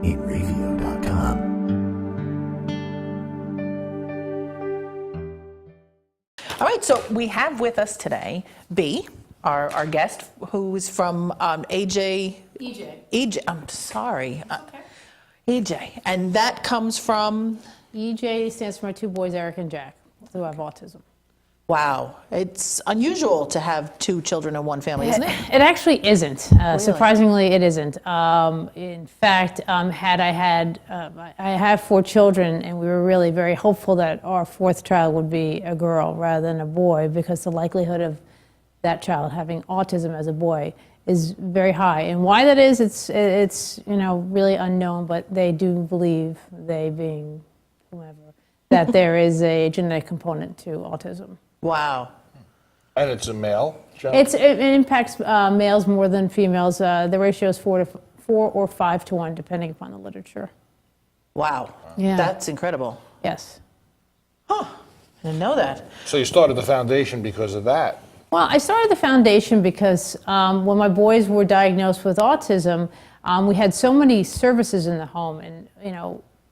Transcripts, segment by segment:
Inravio.com. All right, so we have with us today B, our guest, who is from EJ. I'm sorry. EJ. And that comes from? EJ stands for my two boys, Eric and Jack, who have autism. Wow. It's unusual to have two children in one family, isn't it? It actually isn't. Really? Surprisingly, it isn't. In fact, I have four children, and we were really very hopeful that our fourth child would be a girl rather than a boy, because the likelihood of that child having autism as a boy is very high. And why that is, it's really unknown, but they do believe, they being whoever, that there is a genetic component to autism. Wow. And it's a male child? It impacts males more than females. The ratio is 4 or 5 to 1, depending upon the literature. Wow. Yeah. That's incredible. Yes. Huh. I didn't know that. So you started the foundation because of that? Well, I started the foundation because when my boys were diagnosed with autism, we had so many services in the home, and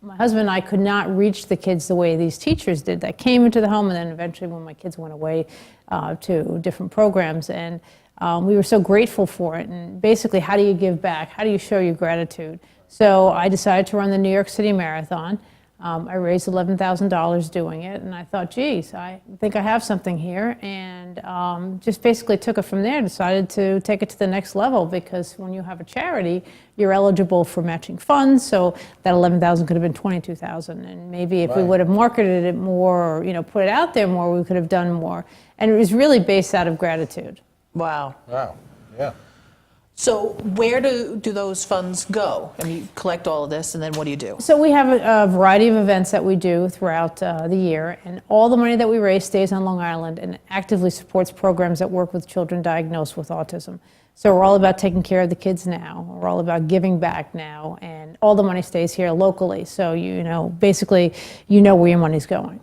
my husband and I could not reach the kids the way these teachers did that came into the home, and then eventually when my kids went away to different programs, and we were so grateful for it. And basically, how do you give back? How do you show your gratitude? So I decided to run the New York City Marathon. I raised $11,000 doing it, and I thought, geez, I think I have something here, and just basically took it from there, decided to take it to the next level, because when you have a charity, you're eligible for matching funds, so that $11,000 could have been $22,000, and maybe if we would have marketed it more, or put it out there more, we could have done more. And it was really based out of gratitude. Wow. Wow, yeah. So where do those funds go? I mean, you collect all of this, and then what do you do? So we have a variety of events that we do throughout the year, and all the money that we raise stays on Long Island and actively supports programs that work with children diagnosed with autism. So we're all about taking care of the kids now. We're all about giving back now, and all the money stays here locally. So basically, where your money's going.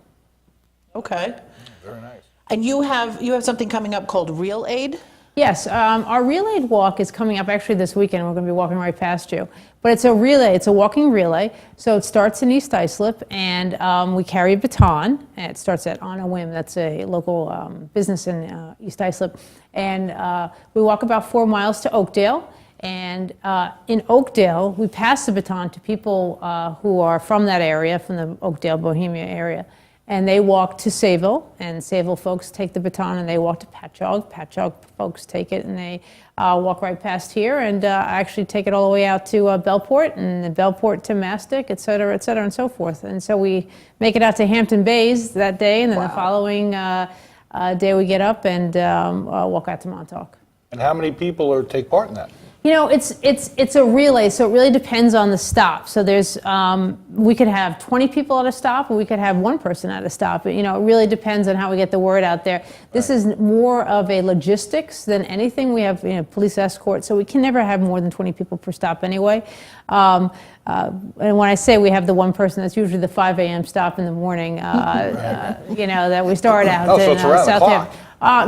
Okay. Very nice. And you have something coming up called Real Aid? Yes, our Relay Walk is coming up actually this weekend. We're going to be walking right past you. But it's a relay, it's a walking relay. So it starts in East Islip, and we carry a baton. And it starts at On a Whim, that's a local business in East Islip. And we walk about 4 miles to Oakdale. And in Oakdale, we pass the baton to people who are from that area, from the Oakdale, Bohemia area. And they walk to Sayville, and Sayville folks take the baton and they walk to Patchogue. Patchogue folks take it and they walk right past here, and actually take it all the way out to Bellport, and the Bellport to Mastic, et cetera, and so forth. And so we make it out to Hampton Bays that day, and then the following day we get up and walk out to Montauk. And how many people take part in that? It's a relay, so it really depends on the stop. So there's we could have 20 people at a stop, or we could have one person at a stop. It really depends on how we get the word out there. This is more of a logistics than anything. We have police escort, so we can never have more than 20 people per stop anyway. And when I say we have the one person, that's usually the 5 a.m. stop in the morning. That we start out so in it's around the clock.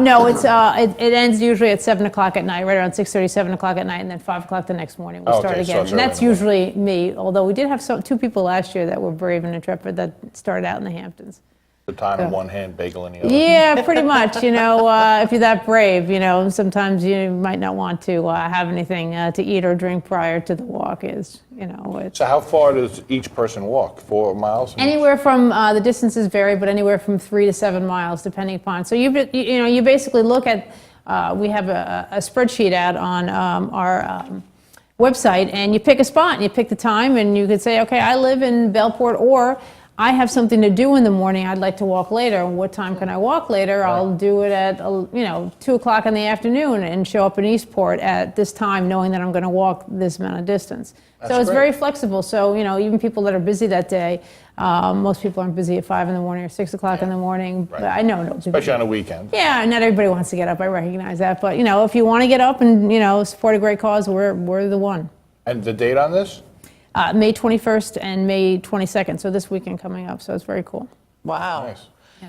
No, it ends usually at 7 o'clock at night, right around 6:30, 7 o'clock at night, and then 5 o'clock the next morning we start again. And that's usually me, although we did have two people last year that were brave and intrepid that started out in the Hamptons. The time in one hand, bagel in the other. Yeah, pretty much. If you're that brave, sometimes you might not want to have anything to eat or drink prior to the walk. So how far does each person walk? 4 miles? Anywhere from the distances vary, but anywhere from 3 to 7 miles, depending upon. So you basically look at. We have a spreadsheet out on our website, and you pick a spot and you pick the time, and you could say, okay, I live in Bellport, or I have something to do in the morning. I'd like to walk later. What time can I walk later? I'll do it at 2 o'clock in the afternoon and show up in Eastport at this time, knowing that I'm going to walk this amount of distance. So it's very flexible. So even people that are busy that day, most people aren't busy at 5 in the morning or 6 o'clock in the morning. Right. But I know, especially on a weekend. Yeah, not everybody wants to get up. I recognize that. But if you want to get up and support a great cause, we're the one. And the date on this? May 21st and May 22nd, so this weekend coming up, so it's very cool. Wow. Nice.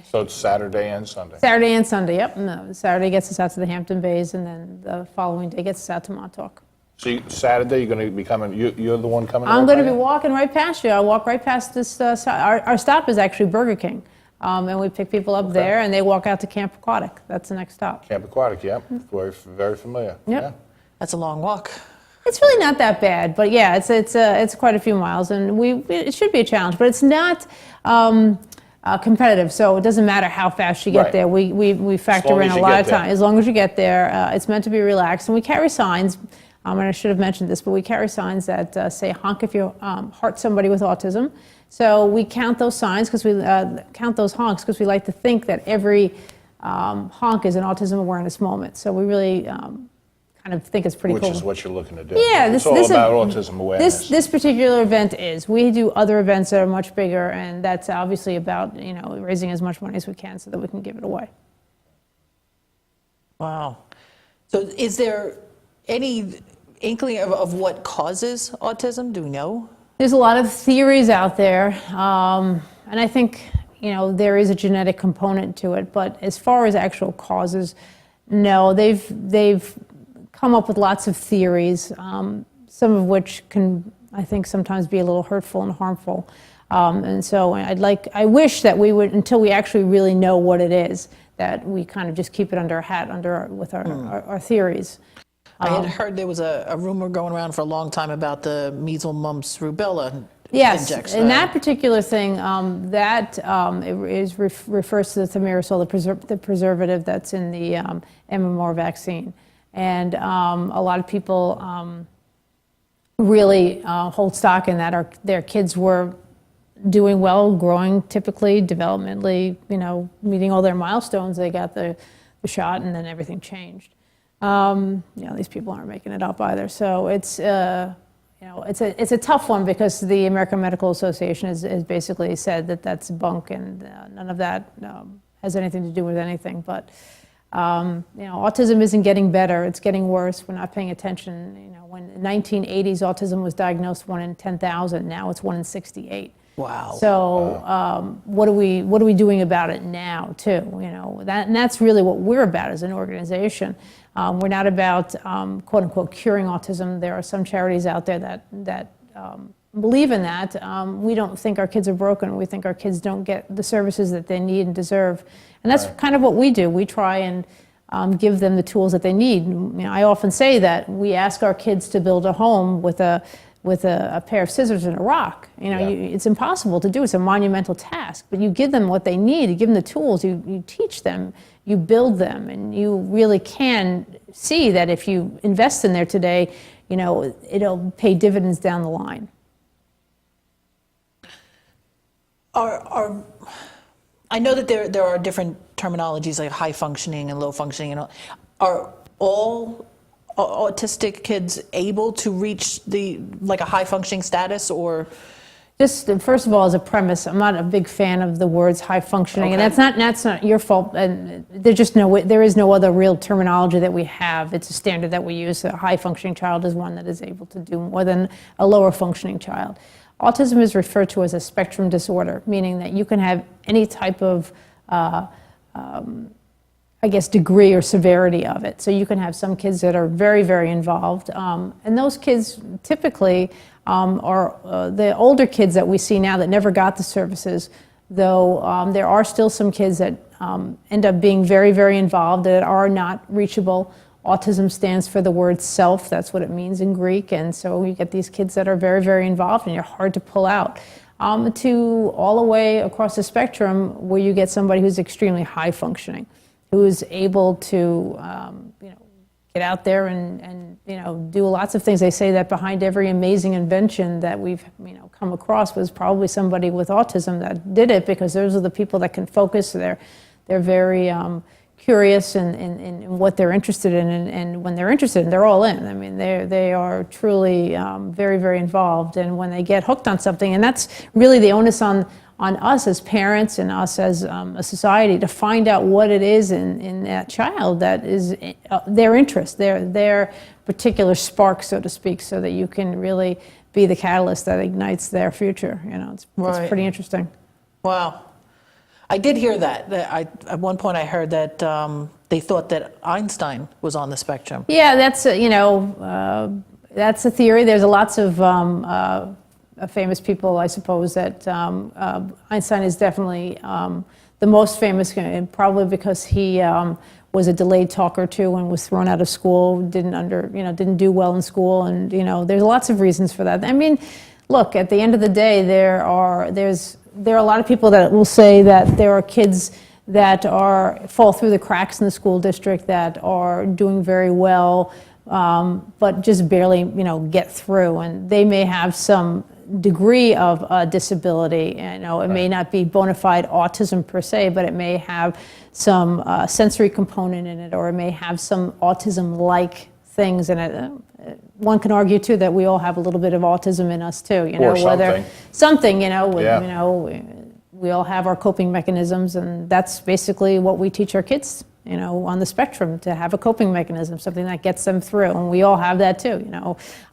So it's Saturday and Sunday? Saturday and Sunday, yep. No, Saturday gets us out to the Hampton Bays, and then the following day gets us out to Montauk. So Saturday, you're going to be coming, you're the one coming? I'm right going to by be you? walking right past you. I walk right past this. Our stop is actually Burger King, and we pick people up there, and they walk out to Camp Aquatic. That's the next stop. Camp Aquatic, yep. Very, very familiar. Yep. Yeah. That's a long walk. It's really not that bad, but yeah, it's quite a few miles, and it should be a challenge, but it's not competitive. So it doesn't matter how fast you get Right. there. We factor in as a you lot get of time. there. As long as you get there, it's meant to be relaxed, and we carry signs. And I should have mentioned this, but we carry signs that say "honk" if you heart somebody with autism. So we count those signs because we count those honks because we like to think that every honk is an autism awareness moment. So we really kind of think it's pretty Which cool. is what you're looking to do. Yeah, It's all about autism awareness. This particular event is. We do other events that are much bigger, and that's obviously about raising as much money as we can so that we can give it away. Wow. So is there any inkling of what causes autism? Do we know? There's a lot of theories out there, and I think there is a genetic component to it. But as far as actual causes, no, they've come up with lots of theories, some of which can, I think, sometimes be a little hurtful and harmful. And so I wish that we would, until we actually really know what it is, that we kind of just keep it under a hat, with our theories. I had heard there was a rumor going around for a long time about the measles, mumps, rubella Yes, injection. and that particular thing, refers to the thimerosal, the preservative that's in the MMR vaccine. And a lot of people really hold stock in that. Their kids were doing well, growing typically, developmentally, meeting all their milestones. They got the shot, and then everything changed. These people aren't making it up either. So it's a tough one because the American Medical Association has basically said that that's bunk, and none of that has anything to do with anything. But autism isn't getting better; it's getting worse. We're not paying attention. When in the 1980s autism was diagnosed 1 in 10,000, now it's 1 in 68. Wow. So what are we doing about it now too? And that's really what we're about as an organization. We're not about quote unquote curing autism. There are some charities out there that believe in that. We don't think our kids are broken. We think our kids don't get the services that they need and deserve. And that's kind of what we do. We try and give them the tools that they need. I often say that we ask our kids to build a home with a pair of scissors and a rock. It's impossible to do. It's a monumental task. But you give them what they need. You give them the tools. You teach them. You build them. And you really can see that if you invest in there today, it'll pay dividends down the line. I know that there are different terminologies like high functioning and low functioning. Are all autistic kids able to reach a high functioning status, or? Just first of all, as a premise, I'm not a big fan of the words high functioning, and that's not your fault. And there is no other real terminology that we have. It's a standard that we use. A high functioning child is one that is able to do more than a lower functioning child. Autism is referred to as a spectrum disorder, meaning that you can have any type of degree or severity of it. So you can have some kids that are very, very involved. And those kids typically are the older kids that we see now that never got the services, though there are still some kids that end up being very, very involved that are not reachable. Autism stands for the word self. That's what it means in Greek. And so you get these kids that are very, very involved and you're hard to pull out. To all the way across the spectrum where you get somebody who's extremely high functioning, who's able to get out there and do lots of things. They say that behind every amazing invention that we've come across was probably somebody with autism that did it, because those are the people that can focus. They're very curious in what they're interested in, and when they're interested, they're all in. I mean, they are truly very, very involved, and when they get hooked on something, and that's really the onus on us as parents and us as a society to find out what it is in that child that is their interest, their particular spark, so to speak, so that you can really be the catalyst that ignites their future. It's pretty interesting. Wow. I did hear that. At one point I heard that they thought that Einstein was on the spectrum. Yeah, that's, that's a theory. There's lots of famous people, I suppose, that Einstein is definitely the most famous, and probably because he was a delayed talker too and was thrown out of school, didn't do well in school, and there's lots of reasons for that. I mean, look, at the end of the day, there are a lot of people that will say that there are kids that fall through the cracks in the school district that are doing very well, but just barely get through, and they may have some degree of disability. It may not be bona fide autism per se, but it may have some sensory component in it, or it may have some autism-like things in it. One can argue too that we all have a little bit of autism in us too. Or whether something. We all have our coping mechanisms, and that's basically what we teach our kids, on the spectrum, to have a coping mechanism, something that gets them through. And we all have that too.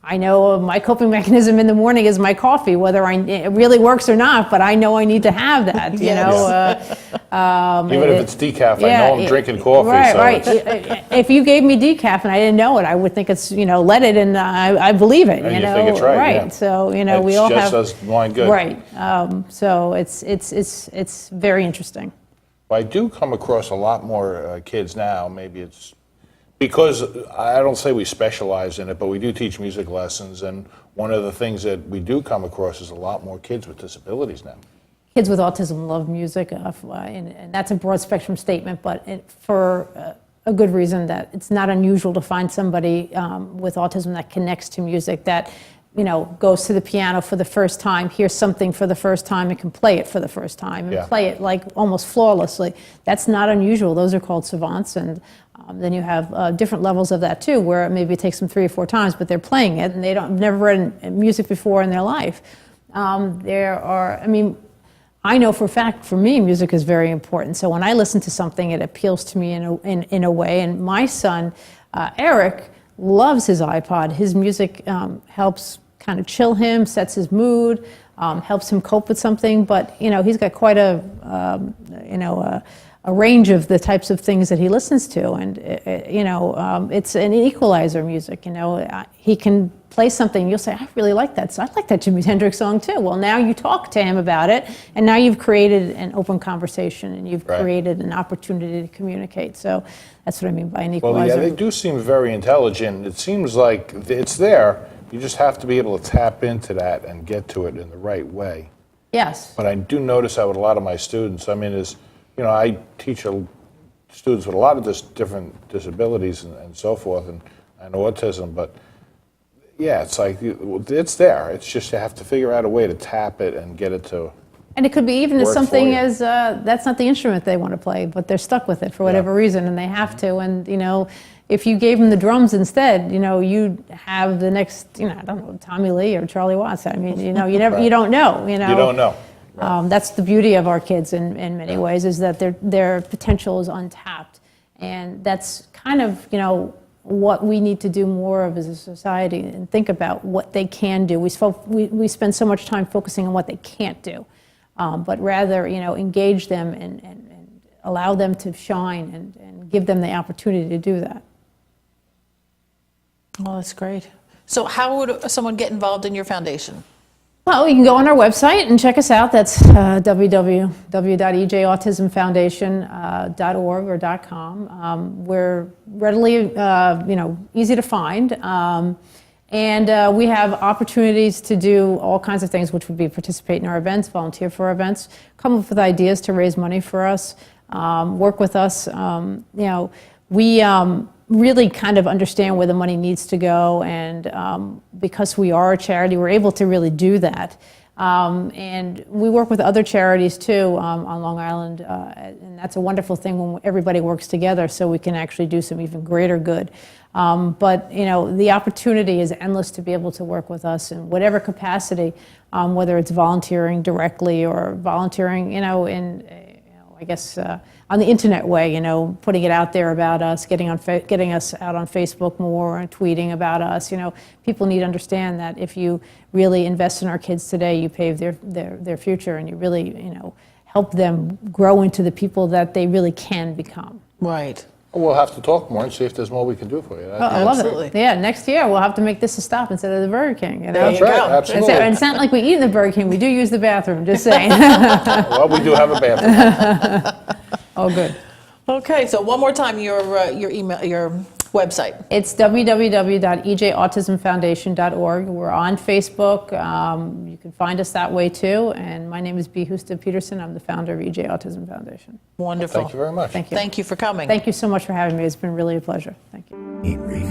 I know my coping mechanism in the morning is my coffee, whether it really works or not, but I know I need to have that, Even if it's decaf, I know I'm drinking coffee. Right. If you gave me decaf and I didn't know it, I would think it's, leaded, and I believe it, And you think it's right, Right. yeah. So, we all have. It's just as wine good. Right. So it's very interesting. I do come across a lot more kids now. Maybe it's because I don't say we specialize in it, but we do teach music lessons, and one of the things that we do come across is a lot more kids with disabilities now. Kids with autism love music, and that's a broad spectrum statement, but for a good reason, that it's not unusual to find somebody with autism that connects to music, that goes to the piano for the first time, hears something for the first time, and can play it for the first time, and play it like almost flawlessly. That's not unusual. Those are called savants, and then you have different levels of that too, where maybe it takes them 3 or 4 times, but they're playing it, and have never read music before in their life. I know for a fact, for me, music is very important. So when I listen to something, it appeals to me in a way. And my son, Eric, loves his iPod. His music helps kind of chill him, sets his mood, helps him cope with something. But he's got quite a range of the types of things that he listens to, and it's an equalizer music. He can play something, you'll say, I really like that. So I like that Jimi Hendrix song too. Well, now you talk to him about it, and now you've created an open conversation, and you've created an opportunity to communicate. So that's what I mean by an equalizer. Well, yeah, they do seem very intelligent. It seems like it's there. You just have to be able to tap into that and get to it in the right way. Yes. But I do notice that with a lot of my students. I mean, I teach students with a lot of different disabilities and so forth, and autism, but yeah, it's like, it's there. It's just you have to figure out a way to tap it and get it to. And it could be even as work something for you. as, that's not the instrument they want to play, but they're stuck with it for whatever reason, and they have to. And, if you gave them the drums instead, you'd have the next, I don't know, Tommy Lee or Charlie Watts. I mean, you don't know, You don't know. That's the beauty of our kids in many ways, is that their potential is untapped. And that's kind of, what we need to do more of as a society, and think about what they can do. We spend so much time focusing on what they can't do, but rather, engage them and allow them to shine, and give them the opportunity to do that. Oh, that's great. So how would someone get involved in your foundation? Well, you can go on our website and check us out. That's www.EJautismFoundation.org or .com. We're readily, easy to find. And we have opportunities to do all kinds of things, which would be participate in our events, volunteer for our events, come up with ideas to raise money for us, work with us. We really kind of understand where the money needs to go, and because we are a charity, we're able to really do that. And we work with other charities too on Long Island, and that's a wonderful thing when everybody works together, so we can actually do some even greater good. But the opportunity is endless to be able to work with us in whatever capacity, whether it's volunteering directly or volunteering, on the internet way, putting it out there about us, getting us out on Facebook more, and tweeting about us. People need to understand that if you really invest in our kids today, you pave their future, and you really, help them grow into the people that they really can become. Right. We'll have to talk more and see if there's more we can do for you. I love Absolutely. it. Yeah, next year we'll have to make this a stop instead of the Burger King. You know? There That's you right, go. absolutely. It's not like we eat in the Burger King. We do use the bathroom. Just saying. Well, we do have a bathroom. Oh, good. Okay, so one more time, your email, your website. It's www.EJautismFoundation.org. We're on Facebook. You can find us that way too. And my name is B. Husta Peterson. I'm the founder of EJ Autism Foundation. Wonderful. Thank you very much. Thank you. Thank you for coming. Thank you so much for having me. It's been really a pleasure. Thank you. Eat, read,